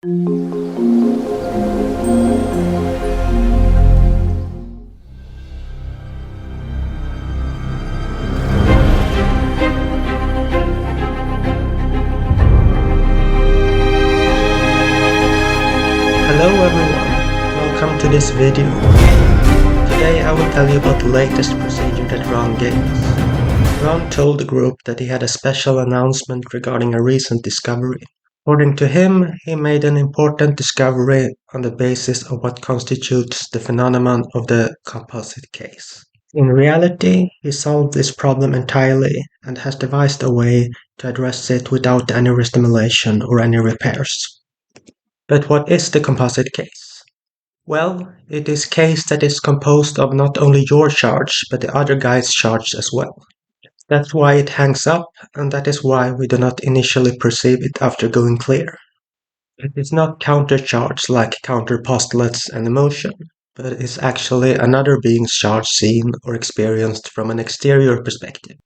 Hello everyone, welcome to this video. Today I will tell you about the latest procedure that Ron gave us. Ron told the group that he had a special announcement regarding a recent discovery. According to him, he made an important discovery on the basis of what constitutes the phenomenon of the composite case. In reality, he solved this problem entirely and has devised a way to address it without any restimulation or any repairs. But what is the composite case? Well, it is a case that is composed of not only your charge, but the other guy's charge as well. That's why it hangs up, and that is why we do not initially perceive it after going clear. It is not countercharge like counterpostulates and emotion, but it is actually another being's charge seen or experienced from an exterior perspective.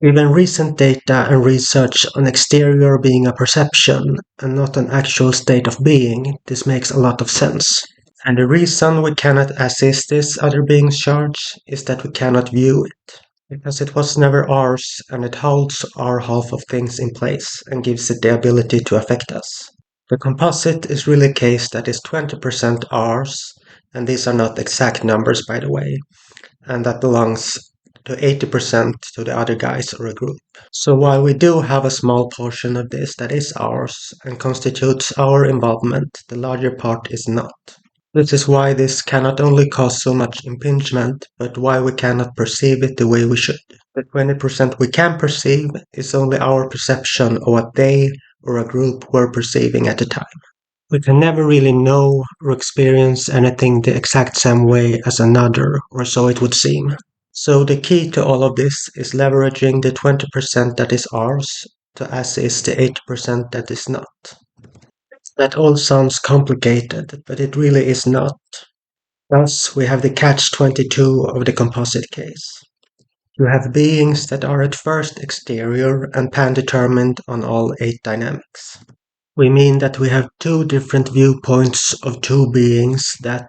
Given recent data and research on exterior being a perception and not an actual state of being, this makes a lot of sense. And the reason we cannot assist this other being's charge is that we cannot view it, because it was never ours and it holds our half of things in place and gives it the ability to affect us. The composite is really a case that is 20% ours, and these are not exact numbers by the way, and that belongs to 80% to the other guys or a group. So while we do have a small portion of this that is ours and constitutes our involvement, the larger part is not. This is why this cannot only cause so much impingement, but why we cannot perceive it the way we should. The 20% we can perceive is only our perception of what they or a group were perceiving at the time. We can never really know or experience anything the exact same way as another, or so it would seem. So the key to all of this is leveraging the 20% that is ours to assist the 80% that is not. That all sounds complicated, but it really is not. Thus, we have the catch-22 of the composite case. You have beings that are at first exterior and pan-determined on all 8 dynamics. We mean that we have 2 different viewpoints of 2 beings that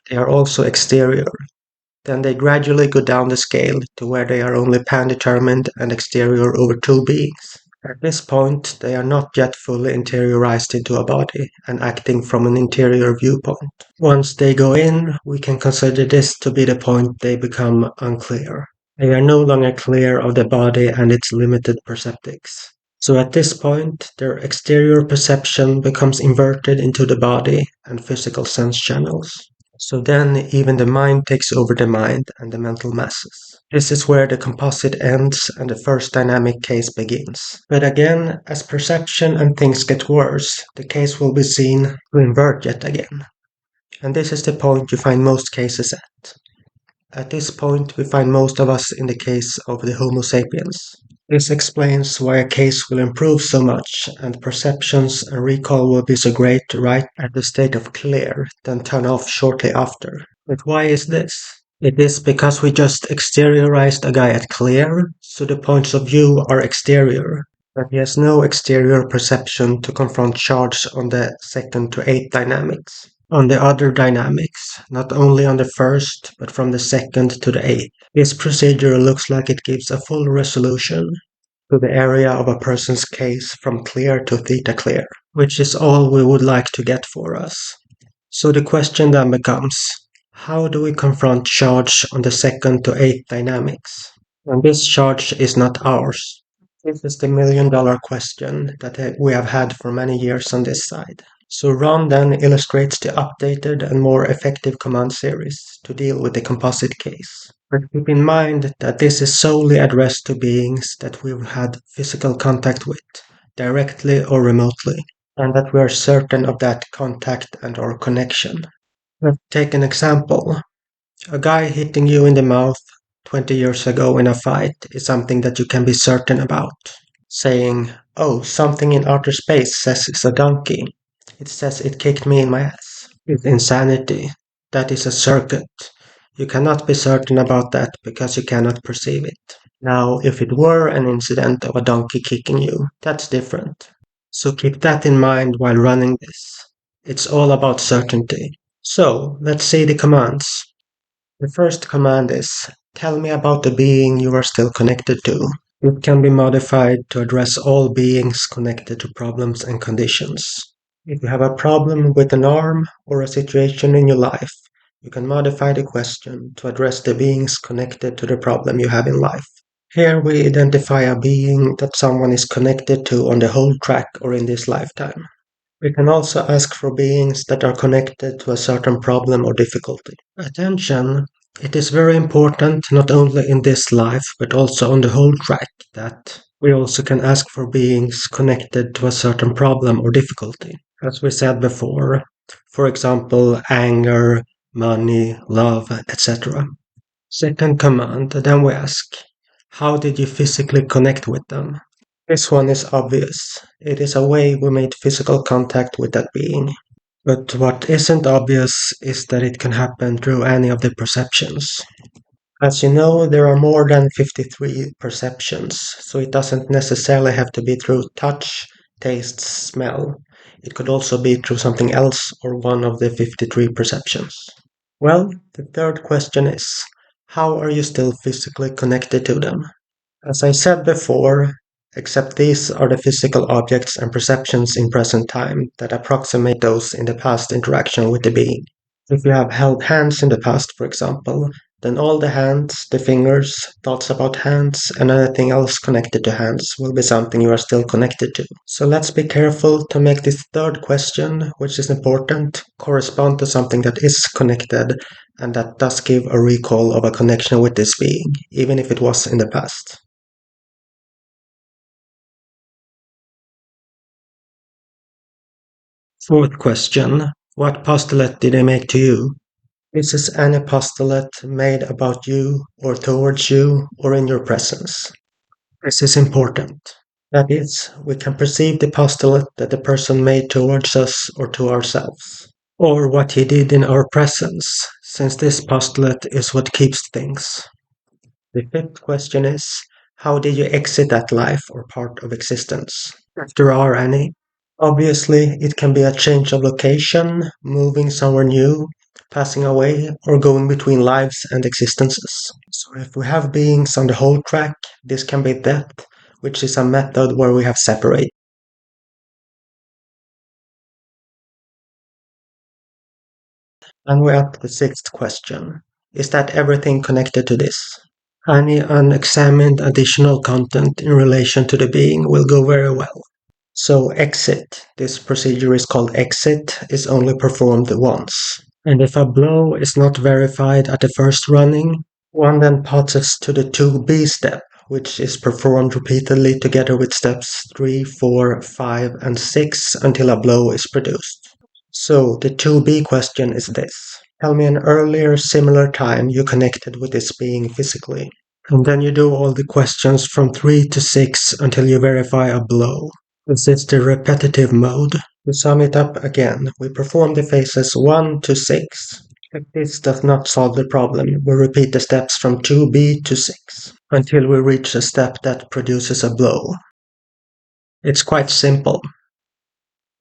they are also exterior. Then they gradually go down the scale to where they are only pan-determined and exterior over 2 beings. At this point, they are not yet fully interiorized into a body and acting from an interior viewpoint. Once they go in, we can consider this to be the point they become unclear. They are no longer clear of the body and its limited perceptics. So at this point, their exterior perception becomes inverted into the body and physical sense channels. So then even the mind takes over the mind and the mental masses. This is where the composite ends and the first dynamic case begins. But again, as perception and things get worse, the case will be seen to invert yet again. And this is the point you find most cases at. At this point, we find most of us in the case of the Homo sapiens. This explains why a case will improve so much and perceptions and recall will be so great right at the state of clear, then turn off shortly after. But why is this? It is because we just exteriorized a guy at clear, so the points of view are exterior, but he has no exterior perception to confront charge on the 2nd to 8th dynamics. On the other dynamics, not only on the 1st, but from the 2nd to the 8th. This procedure looks like it gives a full resolution to the area of a person's case from clear to theta clear, which is all we would like to get for us. So the question then becomes, how do we confront charge on the 2nd to 8th dynamics? And this charge is not ours. This is the million-dollar question that we have had for many years on this side. So Ron then illustrates the updated and more effective command series to deal with the composite case. But keep in mind that this is solely addressed to beings that we've had physical contact with, directly or remotely, and that we are certain of that contact and or connection. Let's take an example. A guy hitting you in the mouth 20 years ago in a fight is something that you can be certain about. Saying, oh, something in outer space says it's a donkey. It says it kicked me in my ass. It's insanity. That is a circuit. You cannot be certain about that because you cannot perceive it. Now, if it were an incident of a donkey kicking you, that's different. So keep that in mind while running this. It's all about certainty. So let's see the commands. The first command is tell me about the being you are still connected to. It can be modified to address all beings connected to problems and conditions. If you have a problem with an arm or a situation in your life, you can modify the question to address the beings connected to the problem you have in life. Here we identify a being that someone is connected to on the whole track or in this lifetime. We can also ask for beings that are connected to a certain problem or difficulty. Attention! It is very important not only in this life but also on the whole track that we also can ask for beings connected to a certain problem or difficulty. As we said before, for example, anger, money, love, etc. Second command, then we ask, how did you physically connect with them? This one is obvious. It is a way we made physical contact with that being. But what isn't obvious is that it can happen through any of the perceptions. As you know, there are more than 53 perceptions, so it doesn't necessarily have to be through touch, taste, smell. It could also be through something else or one of the 53 perceptions. Well, the third question is, how are you still physically connected to them? As I said before, except these are the physical objects and perceptions in present time that approximate those in the past interaction with the being. If you have held hands in the past, for example, then all the hands, the fingers, thoughts about hands, and anything else connected to hands will be something you are still connected to. So let's be careful to make this third question, which is important, correspond to something that is connected and that does give a recall of a connection with this being, even if it was in the past. Fourth question. What postulate did they make to you? This is any postulate made about you or towards you or in your presence. This is important. That is, we can perceive the postulate that the person made towards us or to ourselves, or what he did in our presence, since this postulate is what keeps things. The fifth question is, how did you exit that life or part of existence, if there are any? Obviously, it can be a change of location, moving somewhere new, passing away, or going between lives and existences. So if we have beings on the whole track, this can be death, which is a method where we have separated. And we're at the sixth question. Is that everything connected to this? Any unexamined additional content in relation to the being will go very well. So exit, this procedure is called exit, is only performed once. And if a blow is not verified at the first running, one then passes to the 2B step, which is performed repeatedly together with steps 3, 4, 5, and 6 until a blow is produced. So the 2B question is this. Tell me an earlier similar time you connected with this being physically. And then you do all the questions from 3 to 6 until you verify a blow. This is the repetitive mode. To sum it up again, we perform the phases 1 to 6. If this does not solve the problem, we repeat the steps from 2B to 6 until we reach a step that produces a blow. It's quite simple.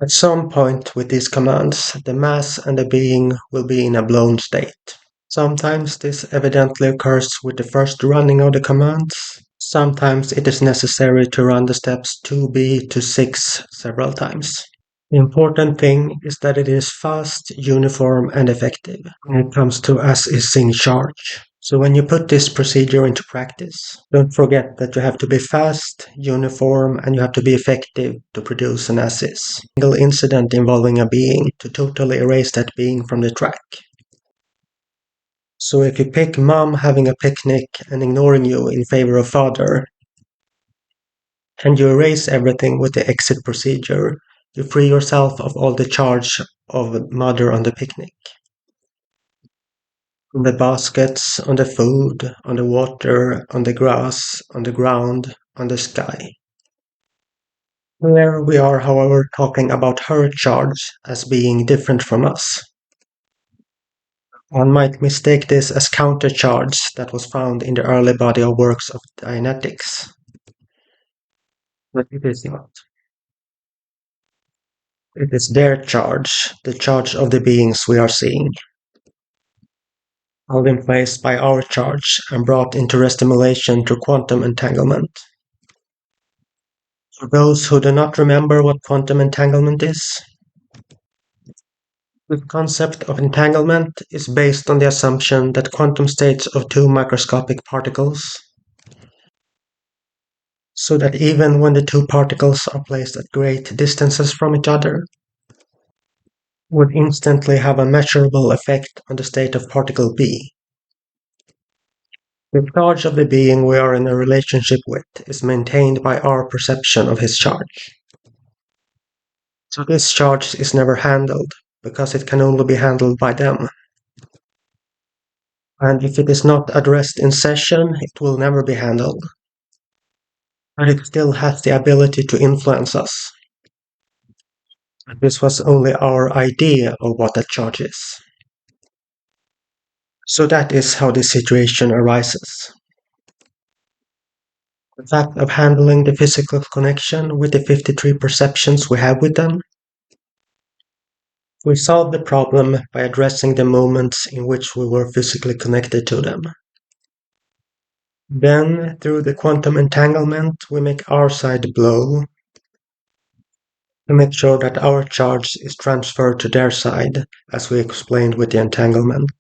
At some point with these commands, the mass and the being will be in a blown state. Sometimes this evidently occurs with the first running of the commands. Sometimes it is necessary to run the steps 2B to 6 several times. The important thing is that it is fast, uniform, and effective when it comes to as is in charge. So when you put this procedure into practice, don't forget that you have to be fast, uniform, and you have to be effective to produce an as is. Single incident involving a being to totally erase that being from the track. So if you pick mom having a picnic and ignoring you in favor of father, and you erase everything with the exit procedure, you free yourself of all the charge of mother on the picnic. On the baskets, on the food, on the water, on the grass, on the ground, on the sky. Here we are, however, talking about her charge as being different from us. One might mistake this as countercharge that was found in the early body of works of Dianetics, but it is not. It is their charge, the charge of the beings we are seeing, held in place by our charge and brought into restimulation through quantum entanglement. For those who do not remember what quantum entanglement is, the concept of entanglement is based on the assumption that quantum states of two microscopic particles, so that even when the two particles are placed at great distances from each other, would instantly have a measurable effect on the state of particle B. The charge of the being we are in a relationship with is maintained by our perception of his charge. So this charge is never handled, because it can only be handled by them. And if it is not addressed in session, it will never be handled. But it still has the ability to influence us. This was only our idea of what that charge is. So that is how this situation arises. The fact of handling the physical connection with the 53 perceptions we have with them. We solve the problem by addressing the moments in which we were physically connected to them. Then, through the quantum entanglement, we make our side blow to make sure that our charge is transferred to their side, as we explained with the entanglement.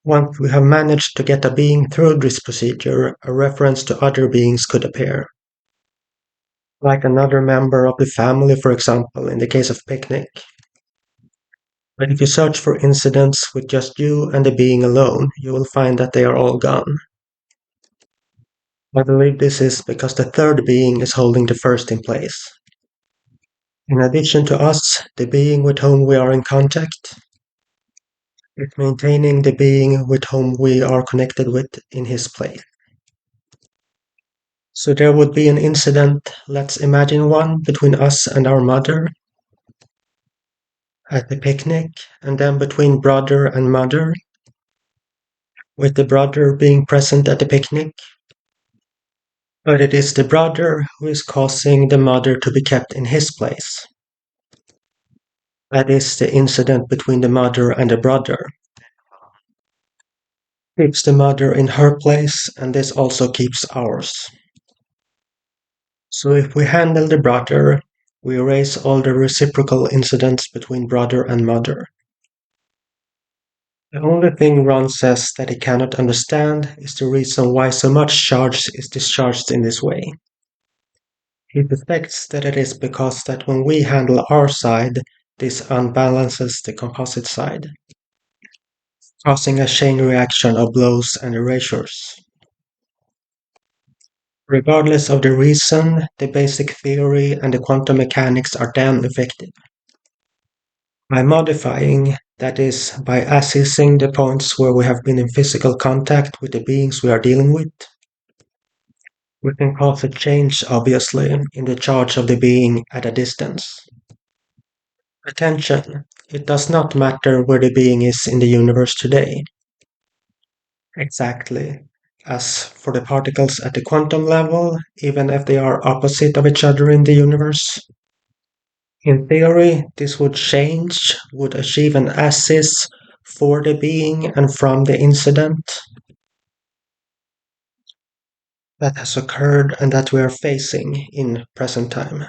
Once we have managed to get a being through this procedure, a reference to other beings could appear. Like another member of the family, for example, in the case of picnic. But if you search for incidents with just you and the being alone, you will find that they are all gone. I believe this is because the third being is holding the first in place. In addition to us, the being with whom we are in contact is maintaining the being with whom we are connected with in his place. So there would be an incident, let's imagine one, between us and our mother at the picnic, and then between brother and mother, with the brother being present at the picnic. But it is the brother who is causing the mother to be kept in his place. That is the incident between the mother and the brother. Keeps the mother in her place, and this also keeps ours. So if we handle the brother, we erase all the reciprocal incidents between brother and mother. The only thing Ron says that he cannot understand is the reason why so much charge is discharged in this way. He suspects that it is because that when we handle our side, this unbalances the composite side, causing a chain reaction of blows and erasures. Regardless of the reason, the basic theory and the quantum mechanics are damn effective. By modifying, that is, by assessing the points where we have been in physical contact with the beings we are dealing with, we can cause a change, obviously, in the charge of the being at a distance. Attention, it does not matter where the being is in the universe today. Exactly. As for the particles at the quantum level, even if they are opposite of each other in the universe, in theory, this would change, would achieve an axis for the being and from the incident that has occurred and that we are facing in present time.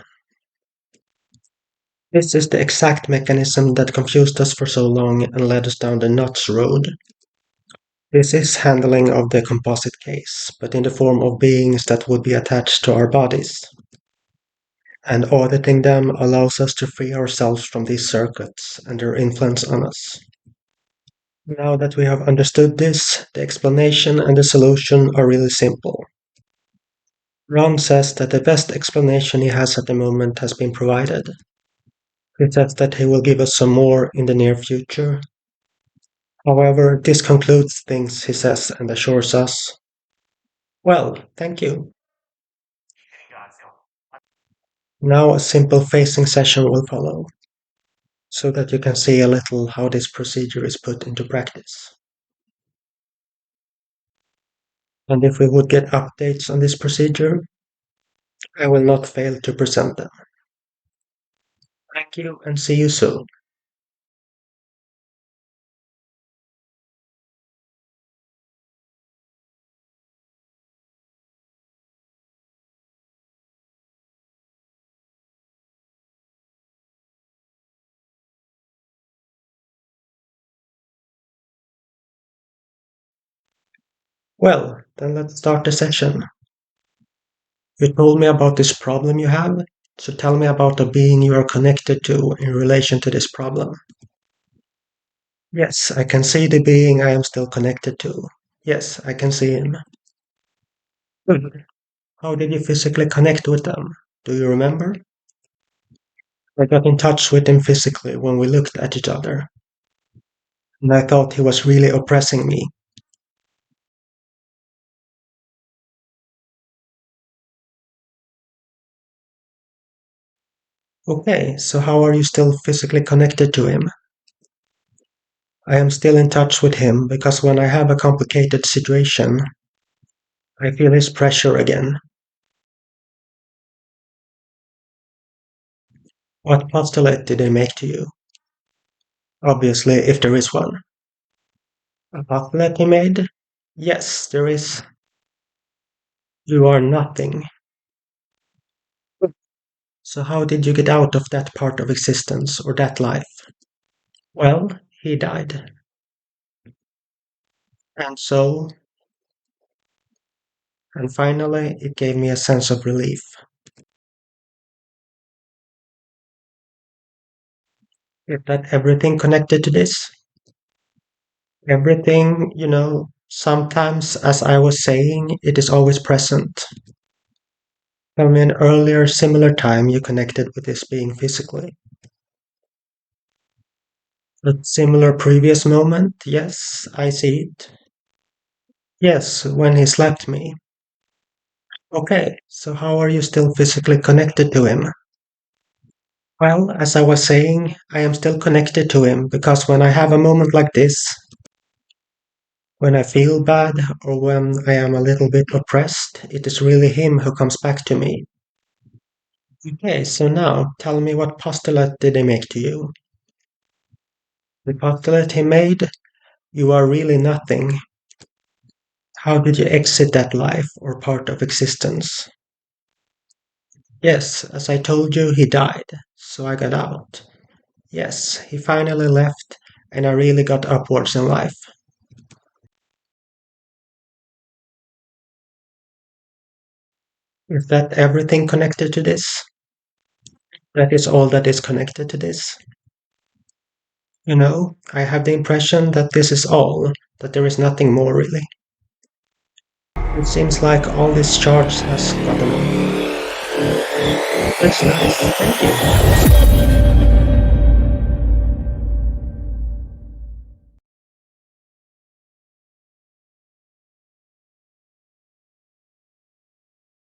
This is the exact mechanism that confused us for so long and led us down the nuts road. This is handling of the composite case, but in the form of beings that would be attached to our bodies. And auditing them allows us to free ourselves from these circuits and their influence on us. Now that we have understood this, the explanation and the solution are really simple. Ron says that the best explanation he has at the moment has been provided. He says that he will give us some more in the near future. However, this concludes things, he says, and assures us. Well, thank you. Now a simple facing session will follow, so that you can see a little how this procedure is put into practice. And if we would get updates on this procedure, I will not fail to present them. Thank you and see you soon. Well, then let's start the session. You told me about this problem you have, so tell me about the being you are connected to in relation to this problem. Yes, I can see the being I am still connected to. Yes, I can see him. Good. How did you physically connect with them? Do you remember? I got in touch with him physically when we looked at each other, and I thought he was really oppressing me. Okay, so how are you still physically connected to him? I am still in touch with him because when I have a complicated situation, I feel his pressure again. What postulate did they make to you? Obviously, if there is one. A postulate he made? Yes, there is. You are nothing. So how did you get out of that part of existence or that life? Well, he died. And so, and finally, it gave me a sense of relief. Is that everything connected to this? Everything, sometimes, as I was saying, it is always present. Tell me an earlier similar time you connected with this being physically. A similar previous moment? Yes, I see it. Yes, when he slapped me. Okay, so how are you still physically connected to him? Well, as I was saying, I am still connected to him because when I have a moment like this, when I feel bad or when I am a little bit oppressed, it is really him who comes back to me. Okay, so now tell me what postulate did he make to you? The postulate he made, you are really nothing. How did you exit that life or part of existence? Yes, as I told you, he died, so I got out. Yes, he finally left, and I really got upwards in life. Is that everything connected to this? That is all that is connected to this. I have the impression that this is all, that there is nothing more really. It seems like all this charge has gotten off. That's nice, thank you.